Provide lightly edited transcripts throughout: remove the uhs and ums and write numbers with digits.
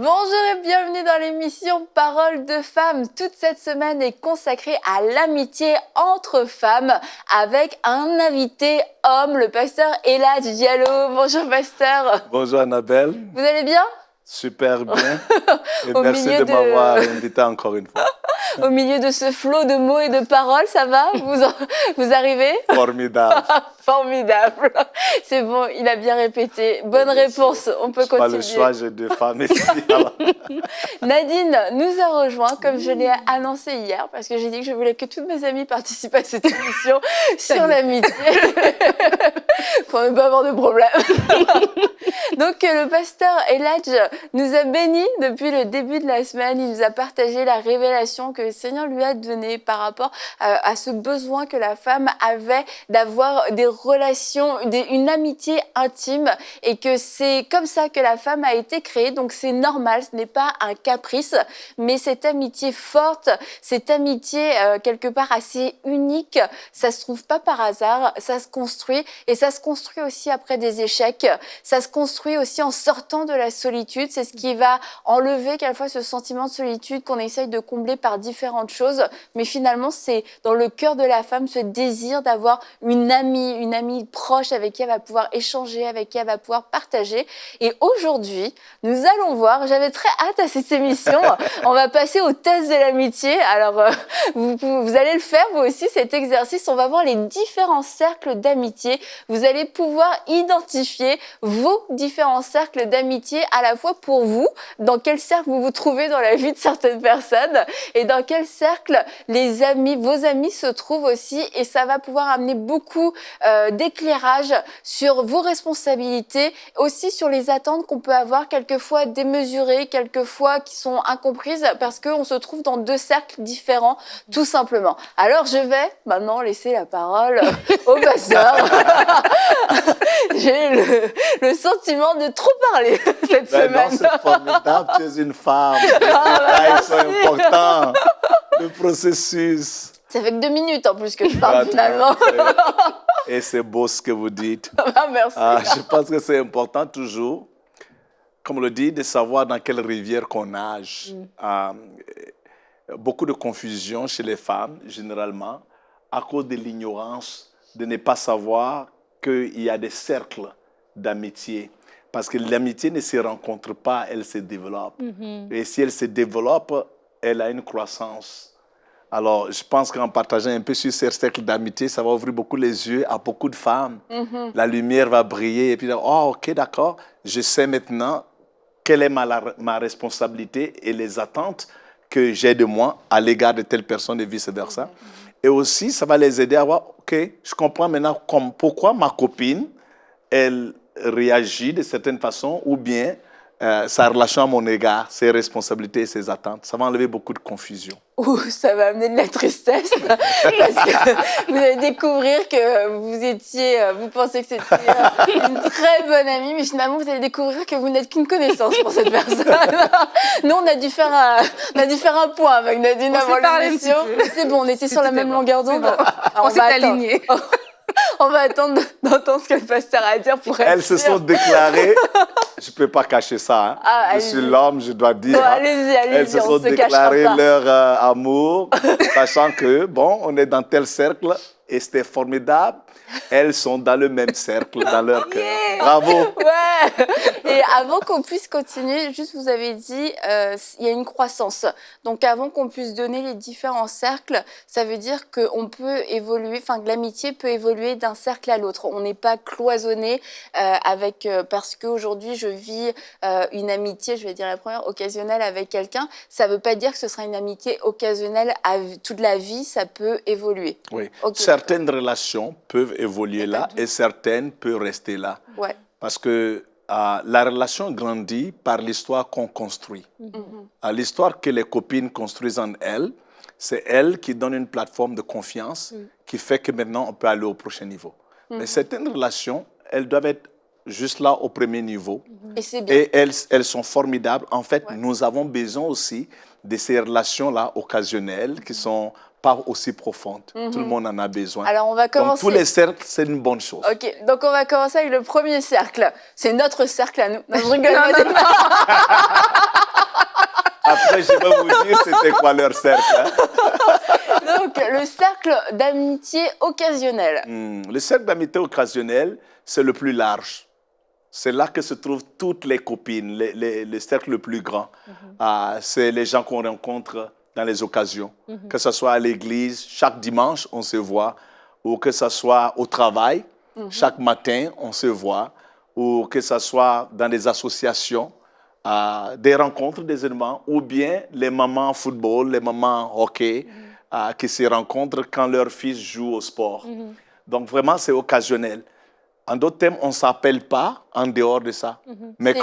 Bonjour et bienvenue dans l'émission Paroles de femmes. Toute cette semaine est consacrée à l'amitié entre femmes avec un invité homme, le pasteur Elhadj Diallo. Bonjour pasteur. Bonjour Annabelle. Vous allez bien? Super bien. Et merci de m'avoir invité encore une fois. Au milieu de ce flot de mots et de paroles, ça va? Vous arrivez? Formidable. Formidable. C'est bon, il a bien répété. Bonne réponse, on peut continuer. Pas le choix, j'ai deux femmes ici. Nadine nous a rejoint, comme je l'ai annoncé hier, parce que j'ai dit que je voulais que toutes mes amies participent à cette émission sur l'amitié, pour ne pas avoir de problème. Donc le pasteur Elhadj nous a bénis depuis le début de la semaine. Il nous a partagé la révélation que le Seigneur lui a donnée par rapport à ce besoin que la femme avait d'avoir des relations, une amitié intime, et que c'est comme ça que la femme a été créée. Donc c'est normal, ce n'est pas un caprice, mais cette amitié forte, cette amitié quelque part assez unique, ça se trouve pas par hasard, ça se construit, et ça se construit aussi après des échecs, ça se construit aussi en sortant de la solitude. C'est ce qui va enlever quelquefois ce sentiment de solitude qu'on essaye de combler par différentes choses, mais finalement c'est dans le cœur de la femme ce désir d'avoir une amie proche avec qui elle va pouvoir échanger, avec qui elle va pouvoir partager. Et aujourd'hui, nous allons voir, j'avais très hâte à cette émission, on va passer au test de l'amitié. Alors vous allez le faire vous aussi, cet exercice. On va voir les différents cercles d'amitié. Vous allez pouvoir identifier vos différents cercles d'amitié, à la fois pour vous, dans quel cercle vous vous trouvez dans la vie de certaines personnes, et dans quel cercle vos amis se trouvent aussi. Et ça va pouvoir amener beaucoup d'éclairage sur vos responsabilités, aussi sur les attentes qu'on peut avoir, quelquefois démesurées, quelquefois qui sont incomprises, parce qu'on se trouve dans deux cercles différents, tout simplement. Alors je vais maintenant laisser la parole au pasteur. J'ai le sentiment de trop parler cette semaine. Non, c'est formidable, tu es une femme. Les détails sont importants. Le processus. Ça fait que 2 minutes en plus que je parle finalement. Et c'est beau ce que vous dites. Merci. Je pense que c'est important toujours, comme on le dit, de savoir dans quelle rivière qu'on nage. Beaucoup de confusion chez les femmes, généralement, à cause de l'ignorance, de ne pas savoir qu'il y a des cercles d'amitié. Parce que l'amitié ne se rencontre pas, elle se développe. Et si elle se développe, elle a une croissance. Alors, je pense qu'en partageant un peu sur ces cercles d'amitié, ça va ouvrir beaucoup les yeux à beaucoup de femmes. La lumière va briller et puis, oh, ok, d'accord, je sais maintenant quelle est ma responsabilité et les attentes que j'ai de moi à l'égard de telle personne et vice-versa. Et aussi, ça va les aider à voir, ok, je comprends maintenant pourquoi ma copine, elle réagit de certaines façons, ou bien sa relation à mon égard, ses responsabilités et ses attentes. Ça va enlever beaucoup de confusion. Ouh, ça va amener de la tristesse, parce que vous allez découvrir que vous pensez que c'était une très bonne amie, mais finalement vous allez découvrir que vous n'êtes qu'une connaissance pour cette personne. Nous, on a dû faire un point avec Nadine avant l'émission. C'est bon, on était sur la même longueur d'onde. On s'est alignés. On va attendre d'entendre ce que le pasteur a à dire pour être Elles se sont déclarées, je ne peux pas cacher ça, je suis l'homme, je dois dire. Bon, allez-y, elles se sont déclarées leur amour, sachant que, bon, on est dans tel cercle et c'était formidable. Elles sont dans le même cercle, dans leur cœur. Bravo. Ouais. Et avant qu'on puisse continuer, juste vous avez dit, il y a une croissance. Donc avant qu'on puisse donner les différents cercles, ça veut dire qu'on peut évoluer, enfin que l'amitié peut évoluer d'un cercle à l'autre. On n'est pas cloisonné parce qu'aujourd'hui je vis une amitié, je vais dire la première, occasionnelle avec quelqu'un. Ça ne veut pas dire que ce sera une amitié occasionnelle toute la vie, ça peut évoluer. Oui. Okay. Certaines relations peuvent évoluer là et certaines peuvent rester là. Ouais. Parce que la relation grandit par l'histoire qu'on construit. L'histoire que les copines construisent en elles, c'est elles qui donnent une plateforme de confiance qui fait que maintenant on peut aller au prochain niveau. Mais certaines relations, elles doivent être juste là au premier niveau. Et c'est bien. Et elles sont formidables. En fait, nous avons besoin aussi de ces relations-là occasionnelles qui sont pas aussi profonde. Tout le monde en a besoin. Alors, on va commencer. Donc, tous les cercles, c'est une bonne chose. Ok, donc on va commencer avec le premier cercle. C'est notre cercle à nous. Non, je rigole. Après, je vais vous dire c'était quoi leur cercle. Hein. Donc, le cercle d'amitié occasionnel. Le cercle d'amitié occasionnel, c'est le plus large. C'est là que se trouvent toutes les copines, le cercle le plus grand. C'est les gens qu'on rencontre dans les occasions. Que ce soit à l'église, chaque dimanche, on se voit. Ou que ce soit au travail, chaque matin, on se voit. Ou que ce soit dans des associations, des rencontres, des événements. Ou bien les mamans football, les mamans hockey, qui se rencontrent quand leur fils joue au sport. Donc vraiment, c'est occasionnel. En d'autres termes, on ne s'appelle pas en dehors de ça. Mais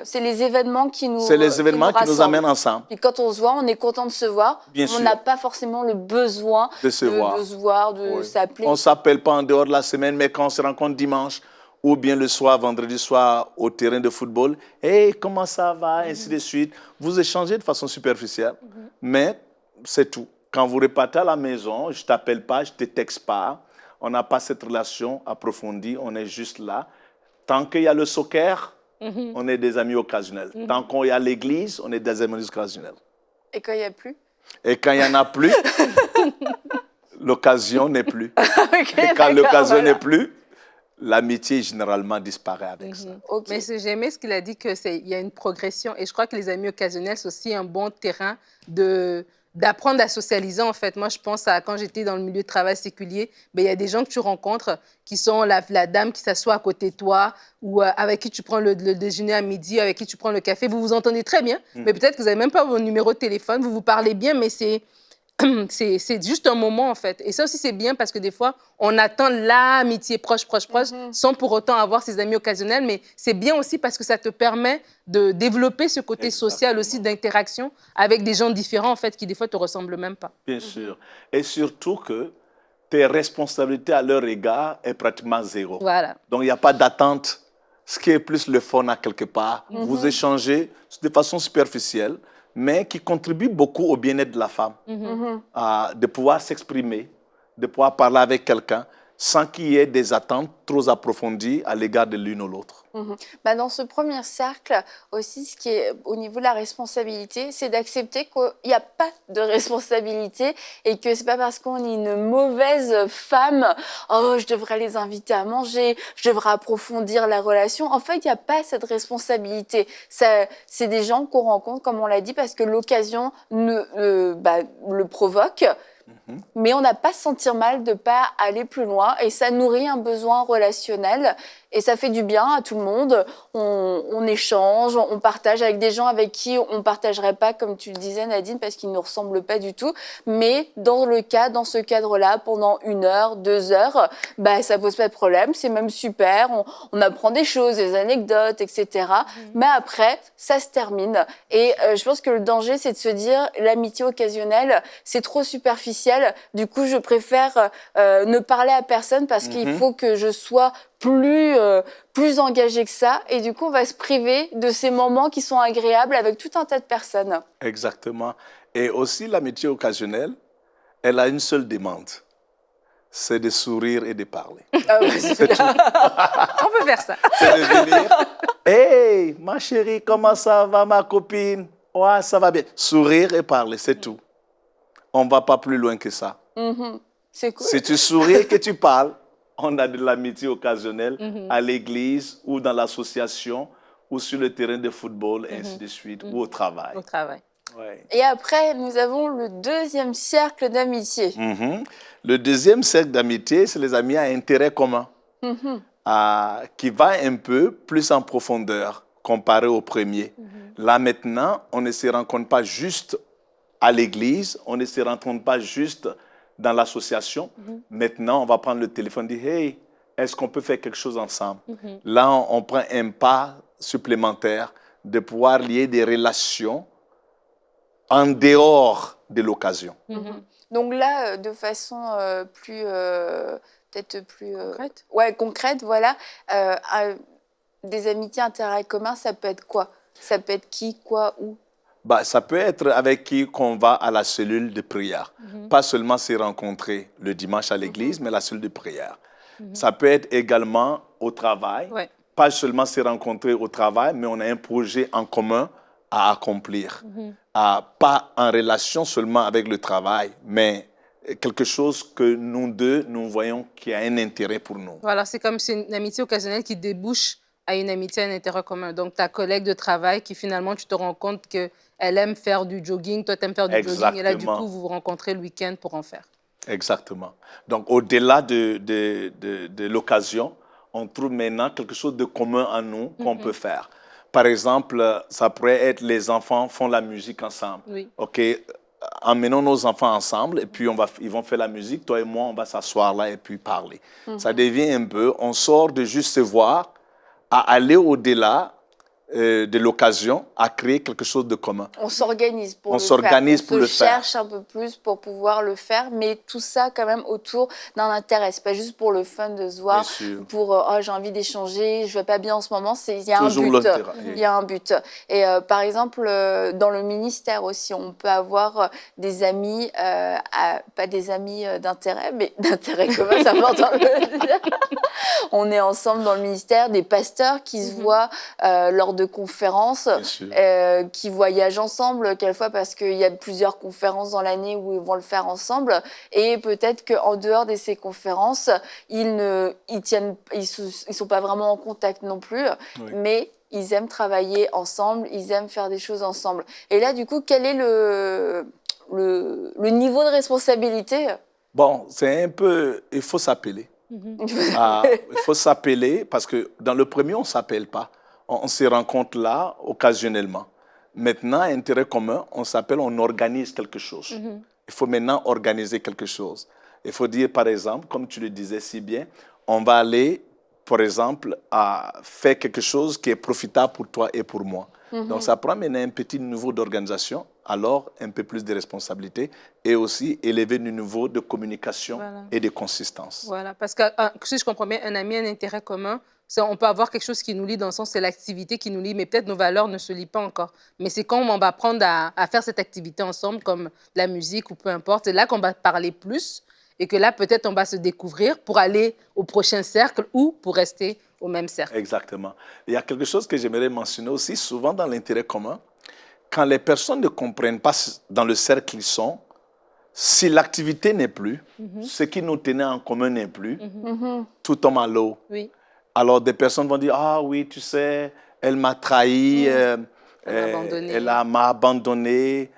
c'est les événements qui nous c'est les événements qui nous amènent ensemble. Et quand on se voit, on est content de se voir. Bien on sûr. n'a pas forcément le besoin de se voir, de s'appeler. On ne s'appelle pas en dehors de la semaine, mais quand on se rencontre dimanche ou bien le soir, vendredi soir, au terrain de football, « Hey, comment ça va ?» ainsi de suite. Vous échangez de façon superficielle, mais c'est tout. Quand vous repartez à la maison, je ne t'appelle pas, je ne te texte pas. On n'a pas cette relation approfondie, on est juste là. Tant qu'il y a le soccer, on est des amis occasionnels. Tant qu'il y a l'église, on est des amis occasionnels. Et quand il n'y a plus? Et quand il n'y en a plus, l'occasion n'est plus. Okay, et quand l'occasion n'est plus, l'amitié généralement disparaît avec ça. Okay. Mais j'ai aimé ce qu'il a dit, qu'il y a une progression. Et je crois que les amis occasionnels, c'est aussi un bon terrain d'apprendre à socialiser, en fait. Moi, je pense à quand j'étais dans le milieu de travail séculier, il y a des gens que tu rencontres qui sont la dame qui s'assoit à côté de toi ou avec qui tu prends le déjeuner à midi, avec qui tu prends le café. Vous vous entendez très bien, mais peut-être que vous n'avez même pas vos numéros de téléphone. Vous vous parlez bien, mais c'est juste un moment, en fait. Et ça aussi, c'est bien parce que des fois, on attend l'amitié proche, sans pour autant avoir ses amis occasionnels. Mais c'est bien aussi parce que ça te permet de développer ce côté social aussi d'interaction avec des gens différents, en fait, qui des fois te ressemblent même pas. Bien sûr. Et surtout que tes responsabilités à leur égard est pratiquement zéro. Voilà. Donc, il n'y a pas d'attente. Ce qui est plus le fun à quelque part. Vous échangez de façon superficielle, mais qui contribue beaucoup au bien-être de la femme. De pouvoir s'exprimer, de pouvoir parler avec quelqu'un sans qu'il y ait des attentes trop approfondies à l'égard de l'une ou l'autre. Dans ce premier cercle, aussi, ce qui est au niveau de la responsabilité, c'est d'accepter qu'il n'y a pas de responsabilité et que ce n'est pas parce qu'on est une mauvaise femme, « Oh, je devrais les inviter à manger, je devrais approfondir la relation ». En fait, il n'y a pas cette responsabilité. C'est des gens qu'on rencontre, comme on l'a dit, parce que l'occasion le provoque. Mais on n'a pas à se sentir mal de ne pas aller plus loin et ça nourrit un besoin relationnel et ça fait du bien à tout le monde. On échange, on partage avec des gens avec qui on ne partagerait pas, comme tu le disais Nadine, parce qu'ils ne nous ressemblent pas du tout. Mais dans ce cadre-là, pendant 1 heure, 2 heures, ça ne pose pas de problème, c'est même super. On apprend des choses, des anecdotes, etc. Mais après, ça se termine. Et je pense que le danger, c'est de se dire l'amitié occasionnelle, c'est trop superficiel. Du coup, je préfère ne parler à personne parce qu'il faut que je sois plus engagée que ça. Et du coup, on va se priver de ces moments qui sont agréables avec tout un tas de personnes. Exactement. Et aussi, l'amitié occasionnelle, elle a une seule demande. C'est de sourire et de parler. C'est tout. On peut faire ça. C'est de venir. « Hey, ma chérie, comment ça va, ma copine? Ouais, ça va bien. » Sourire et parler, c'est tout. On ne va pas plus loin que ça. C'est cool. Si tu souris et que tu parles, on a de l'amitié occasionnelle à l'église ou dans l'association ou sur le terrain de football, et ainsi de suite, ou au travail. Au travail. Ouais. Et après, nous avons le deuxième cercle d'amitié. Le deuxième cercle d'amitié, c'est les amis à intérêt commun, qui va un peu plus en profondeur comparé au premier. Là maintenant, on ne se rencontre pas juste à l'église, on ne se rencontre pas juste dans l'association. Maintenant, on va prendre le téléphone et dire « Hey, est-ce qu'on peut faire quelque chose ensemble ?» Là, on prend un pas supplémentaire de pouvoir lier des relations en dehors de l'occasion. Donc là, de façon peut-être plus Concrète. Concrète, voilà. Des amitiés intérêts communs, ça peut être quoi? Ça peut être qui, quoi, où? Ça peut être avec qui qu'on va à la cellule de prière. Pas seulement se rencontrer le dimanche à l'église, mais la cellule de prière. Ça peut être également au travail. Ouais. Pas seulement se rencontrer au travail, mais on a un projet en commun à accomplir. pas en relation seulement avec le travail, mais quelque chose que nous deux, nous voyons qui a un intérêt pour nous. Voilà, c'est comme c'est une amitié occasionnelle qui débouche à une amitié, un intérêt commun. Donc, ta collègue de travail qui finalement, tu te rends compte qu'elle aime faire du jogging, toi, tu aimes faire du jogging, et là, du coup, vous vous rencontrez le week-end pour en faire. Exactement. Donc, au-delà de l'occasion, on trouve maintenant quelque chose de commun en nous qu'on peut faire. Par exemple, ça pourrait être les enfants font la musique ensemble. Oui. OK, emmenons nos enfants ensemble et puis ils vont faire la musique. Toi et moi, on va s'asseoir là et puis parler. Ça devient un peu, on sort de juste se voir à aller au-delà de l'occasion, à créer quelque chose de commun. On s'organise pour On le faire. s'organise pour le faire. On se cherche un peu plus pour pouvoir le faire, mais tout ça quand même autour d'un intérêt. C'est pas juste pour le fun de se voir, pour oh, j'ai envie d'échanger, je vais pas bien en ce moment. Il y a un but. Il y a un but. Et par exemple, dans le ministère aussi, on peut avoir des amis, pas des amis d'intérêt, mais d'intérêt commun, c'est important de le dire. On est ensemble dans le ministère, des pasteurs qui se voient lors de conférences, qui voyagent ensemble, quelquefois parce qu'il y a plusieurs conférences dans l'année où ils vont le faire ensemble. Et peut-être qu'en dehors de ces conférences, ils sont pas vraiment en contact non plus, mais ils aiment travailler ensemble, ils aiment faire des choses ensemble. Et là, du coup, quel est le niveau de responsabilité? Bon, c'est un peu, il faut s'appeler. Il faut s'appeler parce que dans le premier, on ne s'appelle pas. On se rencontre là occasionnellement. Maintenant, intérêt commun, on s'appelle, on organise quelque chose. Il faut maintenant organiser quelque chose. Il faut dire, par exemple, comme tu le disais si bien, on va aller, par exemple, à faire quelque chose qui est profitable pour toi et pour moi. Donc, ça prend maintenant un petit niveau d'organisation, alors un peu plus de responsabilité et aussi élever le niveau de communication et de consistance. Voilà, parce que si je comprends bien, un ami, un intérêt commun, on peut avoir quelque chose qui nous lie dans le sens, c'est l'activité qui nous lie, mais peut-être nos valeurs ne se lient pas encore. Mais c'est quand on va apprendre à faire cette activité ensemble, comme la musique ou peu importe, c'est là qu'on va parler plus et que là, peut-être, on va se découvrir pour aller au prochain cercle ou pour rester au même cercle. Exactement. Il y a quelque chose que j'aimerais mentionner aussi, souvent dans l'intérêt commun, quand les personnes ne comprennent pas dans le cercle qu'ils sont, si l'activité n'est plus, ce qui nous tenait en commun n'est plus, tout tombe à l'eau. Oui. Alors, des personnes vont dire, ah oui, tu sais, elle m'a trahi, elle m'a abandonné.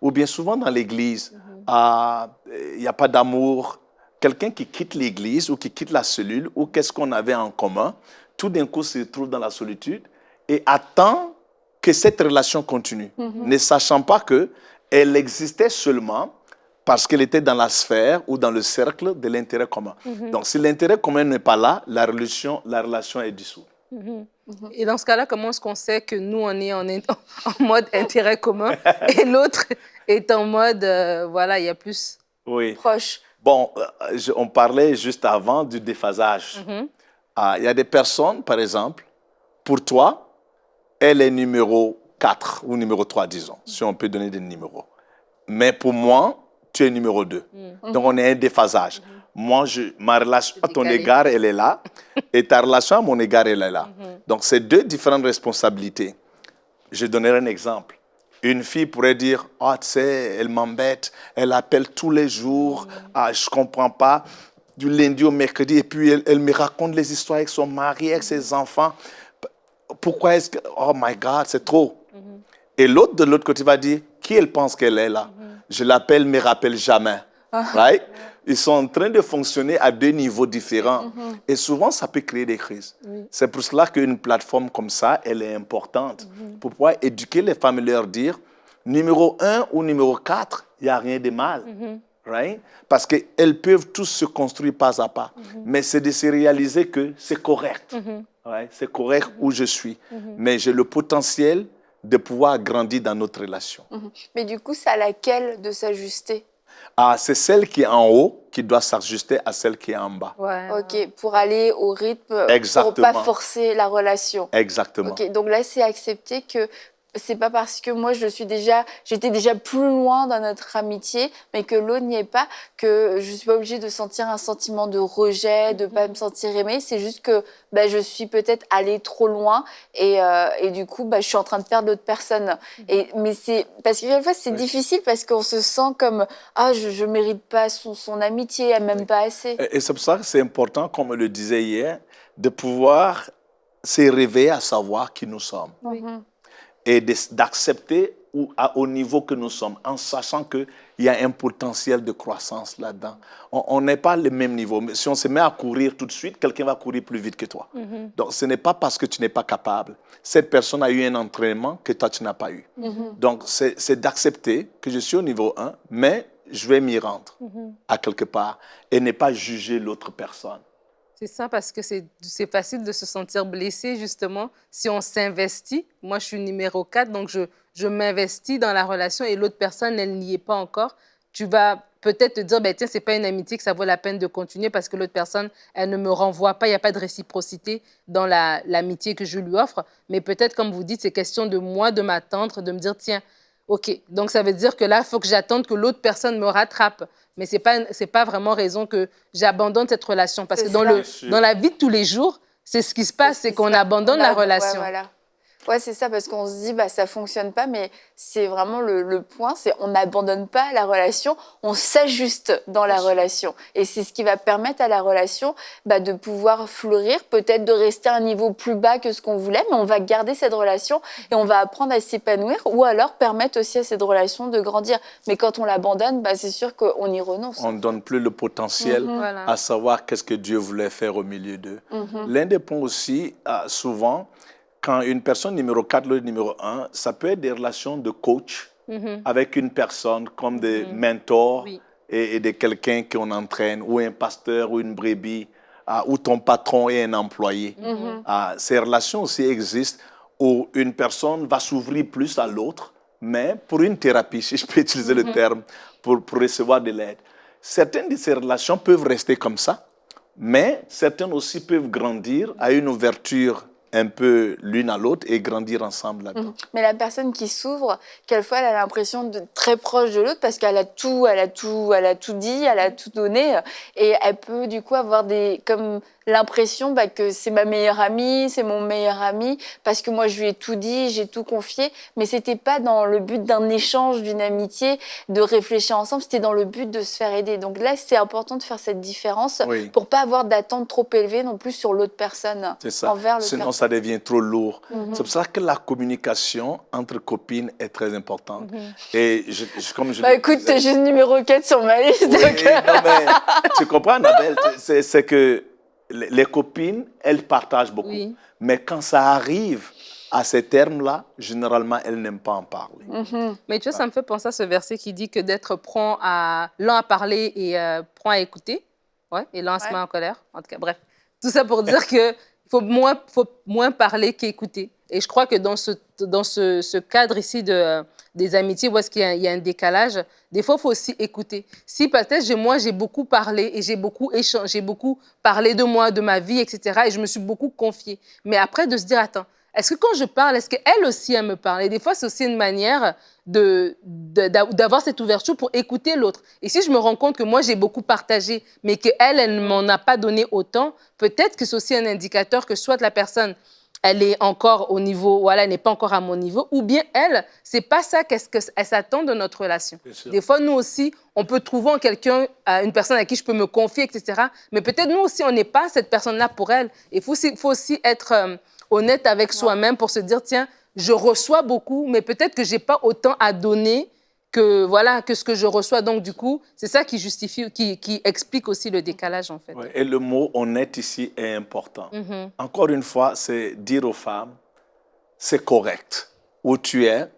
Ou bien souvent dans l'église, il n'y a pas d'amour. Quelqu'un qui quitte l'église ou qui quitte la cellule, ou qu'est-ce qu'on avait en commun, tout d'un coup se trouve dans la solitude et attend que cette relation continue, ne sachant pas qu'elle existait seulement parce qu'elle était dans la sphère ou dans le cercle de l'intérêt commun. Donc, si l'intérêt commun n'est pas là, la relation est dissoute. Et dans ce cas-là, comment est-ce qu'on sait que nous, on est en mode intérêt commun et l'autre est en mode, voilà, il y a plus proche? Bon, on parlait juste avant du déphasage. Il y a des personnes, par exemple, pour toi, elle est numéro 4 ou numéro 3, disons, si on peut donner des numéros. Mais pour moi, tu es numéro 2. Donc, on est un déphasage. Moi, ma relation à ton égard, elle est là, et ta relation à mon égard, elle est là. Donc, c'est deux différentes responsabilités. Je donnerai un exemple. Une fille pourrait dire, « Ah, tu sais, elle m'embête, elle appelle tous les jours, je ne comprends pas, du lundi au mercredi, et puis elle me raconte les histoires avec son mari, avec ses enfants. Pourquoi est-ce que, oh my God, c'est trop. » Et l'autre, de l'autre côté, va dire, qui elle pense qu'elle est là? Je l'appelle, ne me rappelle jamais. Right? Ils sont en train de fonctionner à deux niveaux différents. Et souvent, ça peut créer des crises. C'est pour cela qu'une plateforme comme ça, elle est importante. Pour pouvoir éduquer les femmes et leur dire, numéro 1 ou numéro 4, il n'y a rien de mal. Right? Parce qu'elles peuvent tous se construire pas à pas. Mais c'est de se réaliser que c'est correct. Right? C'est correct où je suis. Mais j'ai le potentiel de pouvoir grandir dans notre relation. Mais du coup, c'est à laquelle de s'ajuster? C'est celle qui est en haut qui doit s'ajuster à celle qui est en bas. Ok, pour aller au rythme, Exactement. pour ne pas forcer la relation. Exactement. Ok, donc là, c'est accepter que c'est pas parce que moi j'étais déjà plus loin dans notre amitié, mais que l'autre n'y est pas, que je suis pas obligée de sentir un sentiment de rejet, de pas me sentir aimée. C'est juste que je suis peut-être allée trop loin et du coup je suis en train de perdre l'autre personne. Mais c'est parce que quelquefois c'est difficile parce qu'on se sent comme je mérite pas son amitié, elle m'aime pas assez. Et c'est pour ça que c'est important, comme on le disait hier, de pouvoir se réveiller à savoir qui nous sommes. Et d'accepter au niveau que nous sommes, en sachant qu'il y a un potentiel de croissance là-dedans. On n'est pas le même niveau. Mais si on se met à courir tout de suite, quelqu'un va courir plus vite que toi. Donc, ce n'est pas parce que tu n'es pas capable. Cette personne a eu un entraînement que toi, tu n'as pas eu. Donc, c'est d'accepter que je suis au niveau 1, mais je vais m'y rendre à quelque part et ne pas juger l'autre personne. C'est ça, parce que c'est facile de se sentir blessé, justement, si on s'investit. Moi, je suis numéro 4, donc je m'investis dans la relation et l'autre personne, elle n'y est pas encore. Tu vas peut-être te dire, tiens, ce n'est pas une amitié que ça vaut la peine de continuer parce que l'autre personne, elle ne me renvoie pas, il n'y a pas de réciprocité dans l'amitié que je lui offre. Mais peut-être, comme vous dites, c'est question de moi, de m'attendre, de me dire, tiens, OK, donc ça veut dire que là, il faut que j'attende que l'autre personne me rattrape. Mais ce n'est pas vraiment raison que j'abandonne cette relation. Parce que dans la vie de tous les jours, c'est ce qui se passe, c'est qu'on abandonne la relation. Ouais, voilà. Ouais, c'est ça, parce qu'on se dit, ça ne fonctionne pas, mais c'est vraiment le point, c'est on n'abandonne pas la relation, on s'ajuste dans la relation. Et c'est ce qui va permettre à la relation de pouvoir fleurir, peut-être de rester à un niveau plus bas que ce qu'on voulait, mais on va garder cette relation et on va apprendre à s'épanouir, ou alors permettre aussi à cette relation de grandir. Mais quand on l'abandonne, c'est sûr qu'on y renonce. On ne donne plus le potentiel à savoir qu'est-ce que Dieu voulait faire au milieu d'eux. L'un des points aussi, souvent, quand une personne numéro 4, le numéro 1, ça peut être des relations de coach avec une personne comme des mentors et de quelqu'un qu'on entraîne, ou un pasteur ou une brebis, ou ton patron et un employé. Ces relations aussi existent où une personne va s'ouvrir plus à l'autre, mais pour une thérapie, si je peux utiliser le terme, pour recevoir de l'aide. Certaines de ces relations peuvent rester comme ça, mais certaines aussi peuvent grandir à une ouverture un peu l'une à l'autre et grandir ensemble là-dedans. Mais la personne qui s'ouvre, quelquefois, elle a l'impression d'être très proche de l'autre parce qu'elle a tout dit, elle a tout donné et elle peut du coup avoir comme l'impression que c'est ma meilleure amie, c'est mon meilleur ami parce que moi je lui ai tout dit, j'ai tout confié, mais c'était pas dans le but d'un échange, d'une amitié, de réfléchir ensemble, c'était dans le but de se faire aider. Donc là, c'est important de faire cette différence pour pas avoir d'attente trop élevée non plus sur l'autre personne. C'est ça. Sinon, ça devient trop lourd. C'est pour ça que la communication entre copines est très importante. Et comme je écoute, t'es juste numéro 4 sur ma liste. Oui, non, mais tu comprends, Annabelle, c'est que les copines, elles partagent beaucoup. Mais quand ça arrive à ces termes-là, généralement, elles n'aiment pas en parler. Mais tu vois, ça me fait penser à ce verset qui dit que d'être prompt lent à parler et prompt à écouter, et lent à se mettre en colère. En tout cas, bref. Tout ça pour dire que faut moins parler qu'écouter. Et je crois que dans ce cadre ici des amitiés, où est-ce qu'il y a un décalage, des fois, il faut aussi écouter. Si peut-être moi, j'ai beaucoup parlé et j'ai beaucoup échangé, j'ai beaucoup parlé de moi, de ma vie, etc. Et je me suis beaucoup confiée. Mais après, de se dire, attends, est-ce que quand je parle, est-ce qu'elle aussi, elle me parle? Et des fois, c'est aussi une manière d'avoir cette ouverture pour écouter l'autre. Et si je me rends compte que moi, j'ai beaucoup partagé, mais qu'elle ne m'en a pas donné autant, peut-être que c'est aussi un indicateur que soit la personne, elle est encore au niveau, elle n'est pas encore à mon niveau, ou bien elle, c'est pas ça qu'est-ce qu'elle s'attend de notre relation. Des fois, nous aussi, on peut trouver en quelqu'un, une personne à qui je peux me confier, etc. Mais peut-être nous aussi, on n'est pas cette personne-là pour elle. Il faut aussi être honnête avec soi-même pour se dire, tiens, je reçois beaucoup, mais peut-être que je n'ai pas autant à donner que ce que je reçois. Donc, du coup, c'est ça qui justifie, qui explique aussi le décalage, en fait. Ouais, et le mot honnête ici est important. Encore une fois, c'est dire aux femmes, c'est correct. Où tu es,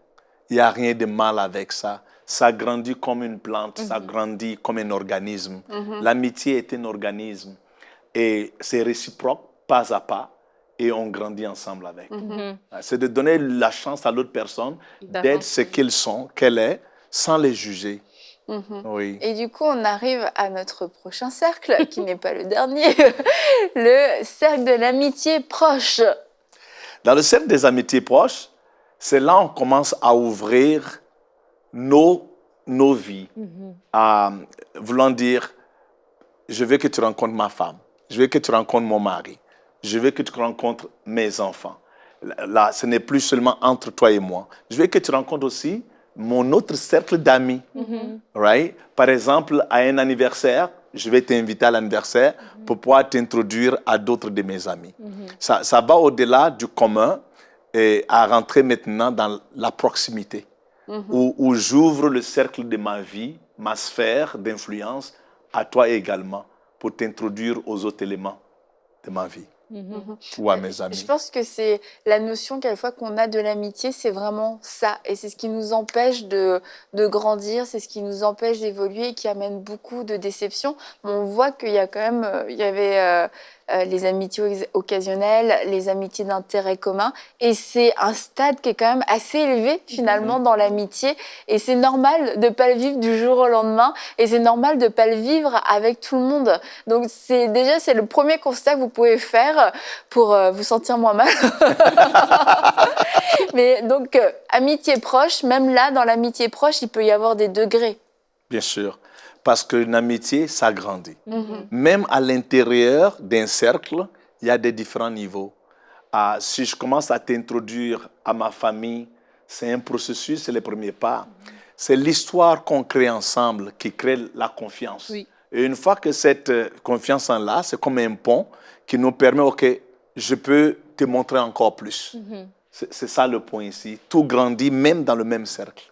il n'y a rien de mal avec ça. Ça grandit comme une plante, ça grandit comme un organisme. L'amitié est un organisme. Et c'est réciproque, pas à pas. Et on grandit ensemble avec. C'est de donner la chance à l'autre personne d'être ce qu'ils sont, qu'elle est, sans les juger. Oui. Et du coup, on arrive à notre prochain cercle, qui n'est pas le dernier, le cercle de l'amitié proche. Dans le cercle des amitiés proches, c'est là qu'on commence à ouvrir nos vies, à voulant dire, je veux que tu rencontres ma femme, je veux que tu rencontres mon mari, je veux que tu rencontres mes enfants. Là, ce n'est plus seulement entre toi et moi. Je veux que tu rencontres aussi mon autre cercle d'amis. Right? Par exemple, à un anniversaire, je vais t'inviter à l'anniversaire pour pouvoir t'introduire à d'autres de mes amis. Ça va au-delà du commun et à rentrer maintenant dans la proximité, où j'ouvre le cercle de ma vie, ma sphère d'influence, à toi également, pour t'introduire aux autres éléments de ma vie. Ou à mes amis. Je pense que c'est la notion quelquefois qu'on a de l'amitié, c'est vraiment ça. Et c'est ce qui nous empêche de grandir, c'est ce qui nous empêche d'évoluer et qui amène beaucoup de déceptions. Mais on voit qu'il y a quand même, il y avait les amitiés occasionnelles, les amitiés d'intérêt commun. Et c'est un stade qui est quand même assez élevé finalement dans l'amitié. Et c'est normal de ne pas le vivre du jour au lendemain. Et c'est normal de ne pas le vivre avec tout le monde. Donc c'est le premier constat que vous pouvez faire pour vous sentir moins mal. Mais donc, amitié proche, même là, dans l'amitié proche, il peut y avoir des degrés. Bien sûr. Parce qu'une amitié s'agrandit. Même à l'intérieur d'un cercle, il y a des différents niveaux. Si je commence à t'introduire à ma famille, c'est un processus, c'est le premier pas. C'est l'histoire qu'on crée ensemble qui crée la confiance. Oui. Et une fois que cette confiance est là, c'est comme un pont qui nous permet, OK, je peux te montrer encore plus. C'est ça le point ici. Tout grandit même dans le même cercle.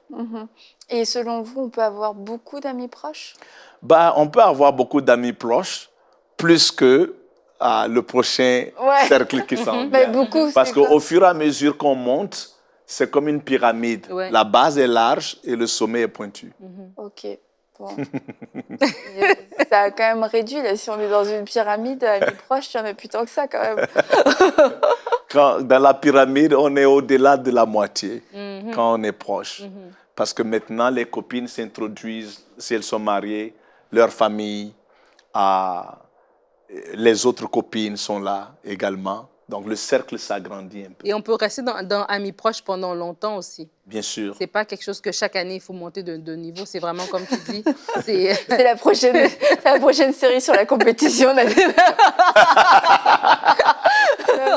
Et selon vous, on peut avoir beaucoup d'amis proches? On peut avoir beaucoup d'amis proches, plus que le prochain cercle qui s'en vient. Beaucoup, parce qu'au fur et à mesure qu'on monte, c'est comme une pyramide. Ouais. La base est large et le sommet est pointu. Ok. Bon. Ça a quand même réduit. Là, si on est dans une pyramide, amis proches, il y en a plus tant que ça quand même. Dans la pyramide, on est au-delà de la moitié quand on est proche. Parce que maintenant, les copines s'introduisent, si elles sont mariées, leur famille, les autres copines sont là également. Donc, le cercle s'agrandit un peu. Et on peut rester dans amis proches pendant longtemps aussi. Bien sûr. C'est pas quelque chose que chaque année, il faut monter de niveau. C'est vraiment, comme tu dis, c'est... C'est la prochaine série sur la compétition. Non,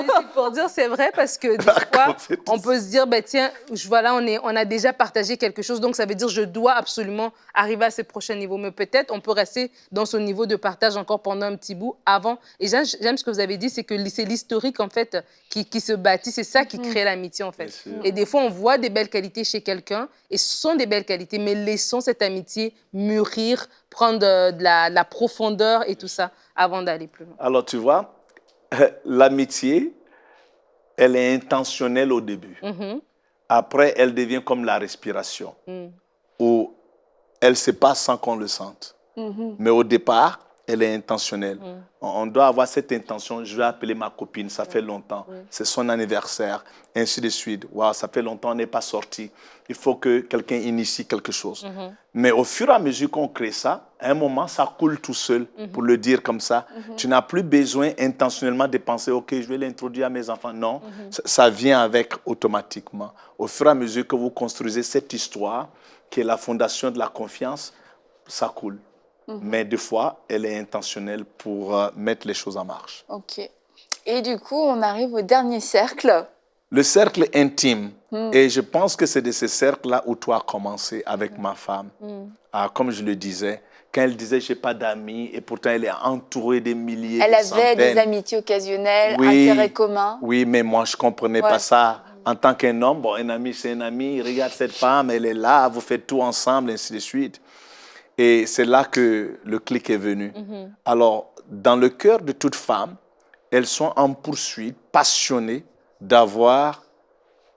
mais c'est pour dire, c'est vrai, parce que des fois, on peut se dire, ben, tiens, voilà, on a déjà partagé quelque chose, donc ça veut dire je dois absolument arriver à ce prochain niveau. Mais peut-être on peut rester dans ce niveau de partage encore pendant un petit bout avant. Et j'aime ce que vous avez dit, c'est que c'est l'historique, en fait, qui se bâtit. C'est ça qui crée l'amitié, en fait. Et des fois, on voit des belles qualités chez quelqu'un, et ce sont des belles qualités, mais laissons cette amitié mûrir, prendre de la profondeur et tout ça avant d'aller plus loin. Alors, tu vois, l'amitié, elle est intentionnelle au début. Après, elle devient comme la respiration, où elle se passe sans qu'on le sente. Mais au départ, elle est intentionnelle. On doit avoir cette intention. Je vais appeler ma copine, ça fait longtemps. C'est son anniversaire, ainsi de suite. Wow, ça fait longtemps, on n'est pas sorti. Il faut que quelqu'un initie quelque chose. Mais au fur et à mesure qu'on crée ça, à un moment, ça coule tout seul, pour le dire comme ça. Tu n'as plus besoin intentionnellement de penser, OK, je vais l'introduire à mes enfants. Non, ça vient avec automatiquement. Au fur et à mesure que vous construisez cette histoire, qui est la fondation de la confiance, ça coule. Mais des fois, elle est intentionnelle pour mettre les choses en marche. Ok. Et du coup, on arrive au dernier cercle. Le cercle intime. Et je pense que c'est de ce cercle-là où tout a commencé avec ma femme. Comme je le disais, quand elle disait « j'ai pas d'amis » et pourtant elle est entourée des milliers, elle de avait centaines. Des amitiés occasionnelles, intérêts communs. Oui, mais moi, je ne comprenais pas ça. En tant qu'un homme, bon, un ami, c'est un ami. Regarde cette femme, elle est là, vous faites tout ensemble, ainsi de suite. Et c'est là que le clic est venu. Alors, dans le cœur de toute femme, elles sont en poursuite, passionnées d'avoir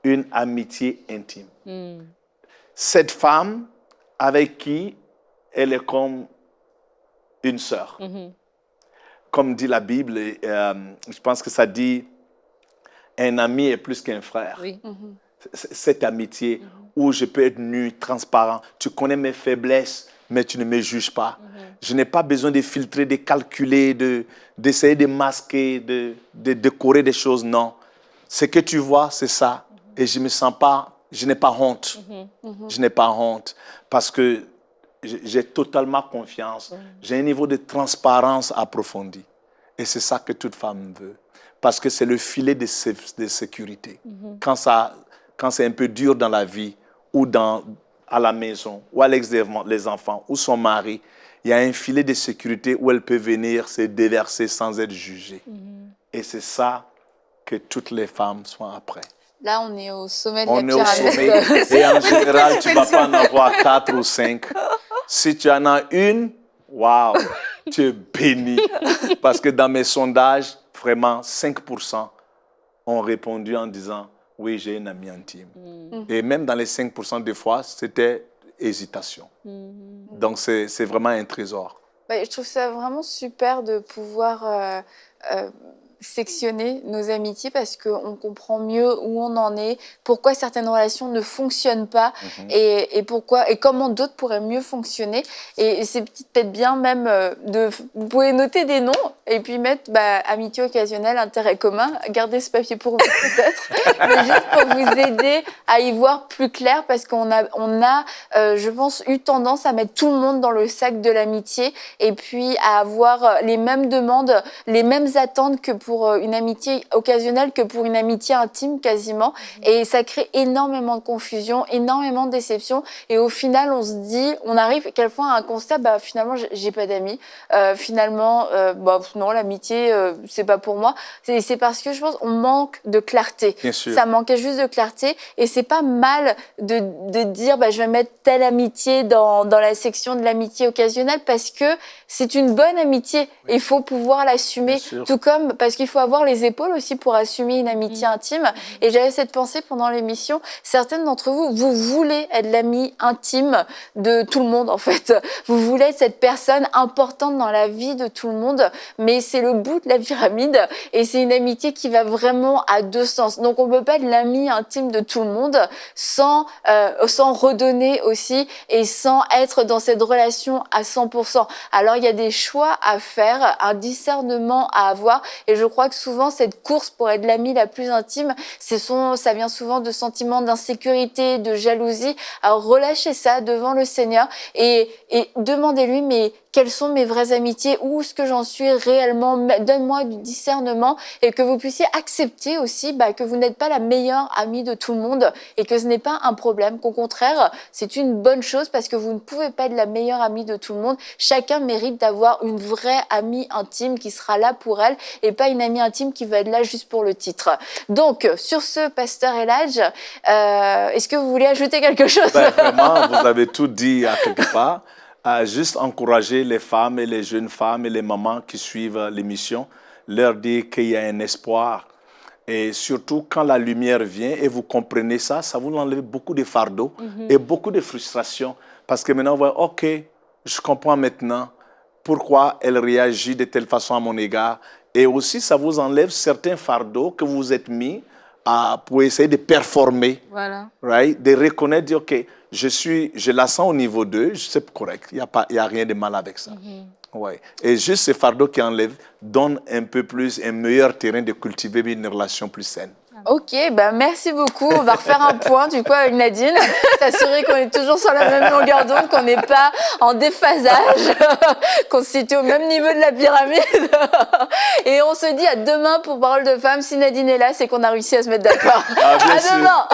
une amitié intime. Cette femme avec qui elle est comme une sœur. Comme dit la Bible, je pense que ça dit, un ami est plus qu'un frère. Oui. Cette amitié où je peux être nu, transparent, tu connais mes faiblesses, mais tu ne me juges pas. Je n'ai pas besoin de filtrer, de calculer, d'essayer de masquer, de décorer des choses. Non. Ce que tu vois, c'est ça. Et je me sens pas, je n'ai pas honte. Je n'ai pas honte parce que j'ai totalement confiance. J'ai un niveau de transparence approfondi. Et c'est ça que toute femme veut. Parce que c'est le filet de sécurité. Quand c'est un peu dur dans la vie, ou à la maison, ou à l'extérieur, les enfants, ou son mari, il y a un filet de sécurité où elle peut venir se déverser sans être jugée. Et c'est ça que toutes les femmes sont après. Là, on est au sommet de la pyramide. On est au sommet. Et en général, tu ne vas pas en avoir 4 ou 5. Si tu en as une, waouh, tu es béni. Parce que dans mes sondages, vraiment, 5% ont répondu en disant « Oui, j'ai une amie intime ». Et même dans les 5% des fois, c'était hésitation. Donc, c'est vraiment un trésor. Je trouve ça vraiment super de pouvoir sectionner nos amitiés parce qu'on comprend mieux où on en est, pourquoi certaines relations ne fonctionnent pas et comment d'autres pourraient mieux fonctionner. Et c'est peut-être bien même vous pouvez noter des noms et puis mettre amitié occasionnelle, intérêt commun. Gardez ce papier pour vous peut-être, mais juste pour vous aider à y voir plus clair parce qu'on a je pense, eu tendance à mettre tout le monde dans le sac de l'amitié et puis à avoir les mêmes demandes, les mêmes attentes que pour une amitié occasionnelle que pour une amitié intime quasiment. Et ça crée énormément de confusion, énormément de déception. Et au final, on se dit, on arrive quelquefois à un constat, finalement, j'ai pas d'amis. Finalement, non, l'amitié, c'est pas pour moi. C'est parce que je pense qu'on manque de clarté. Bien sûr. Ça manquait juste de clarté. Et c'est pas mal de dire, je vais mettre telle amitié dans la section de l'amitié occasionnelle parce que c'est une bonne amitié. Il faut pouvoir l'assumer. Tout comme, parce qu'il faut avoir les épaules aussi pour assumer une amitié intime. Et j'avais cette pensée pendant l'émission. Certaines d'entre vous, vous voulez être l'ami intime de tout le monde, en fait. Vous voulez être cette personne importante dans la vie de tout le monde, mais c'est le bout de la pyramide et c'est une amitié qui va vraiment à deux sens. Donc, on ne peut pas être l'ami intime de tout le monde sans redonner aussi et sans être dans cette relation à 100%. Alors, il y a des choix à faire, un discernement à avoir et je crois que souvent, cette course pour être l'amie la plus intime, ça vient souvent de sentiments d'insécurité, de jalousie. Alors, relâchez ça devant le Seigneur et demandez-lui, mais quelles sont mes vraies amitiés, où est-ce que j'en suis réellement, donne-moi du discernement et que vous puissiez accepter aussi que vous n'êtes pas la meilleure amie de tout le monde et que ce n'est pas un problème, qu'au contraire, c'est une bonne chose parce que vous ne pouvez pas être la meilleure amie de tout le monde. Chacun mérite d'avoir une vraie amie intime qui sera là pour elle et pas une amie intime qui va être là juste pour le titre. Donc, sur ce, Pasteur Eladj, est-ce que vous voulez ajouter quelque chose? Vraiment, vous avez tout dit à quelque part. Juste encourager les femmes et les jeunes femmes et les mamans qui suivent l'émission, leur dire qu'il y a un espoir. Et surtout, quand la lumière vient et vous comprenez ça, ça vous enlève beaucoup de fardeaux et beaucoup de frustration. Parce que maintenant, vous voyez, OK, je comprends maintenant pourquoi elle réagit de telle façon à mon égard. Et aussi, ça vous enlève certains fardeaux que vous vous êtes mis pour essayer de performer. Voilà. Right? De reconnaître, dire, OK, je la sens au niveau 2, c'est correct, il n'y a rien de mal avec ça. Ouais. Et juste ce fardeau qui enlève donne un peu plus, un meilleur terrain de cultiver une relation plus saine. Ok, merci beaucoup. On va refaire un point du coup avec Nadine, s'assurer qu'on est toujours sur la même longueur d'onde, qu'on n'est pas en déphasage, qu'on se situe au même niveau de la pyramide. Et on se dit à demain pour Parole de Femme. Si Nadine est là, c'est qu'on a réussi à se mettre d'accord. À demain.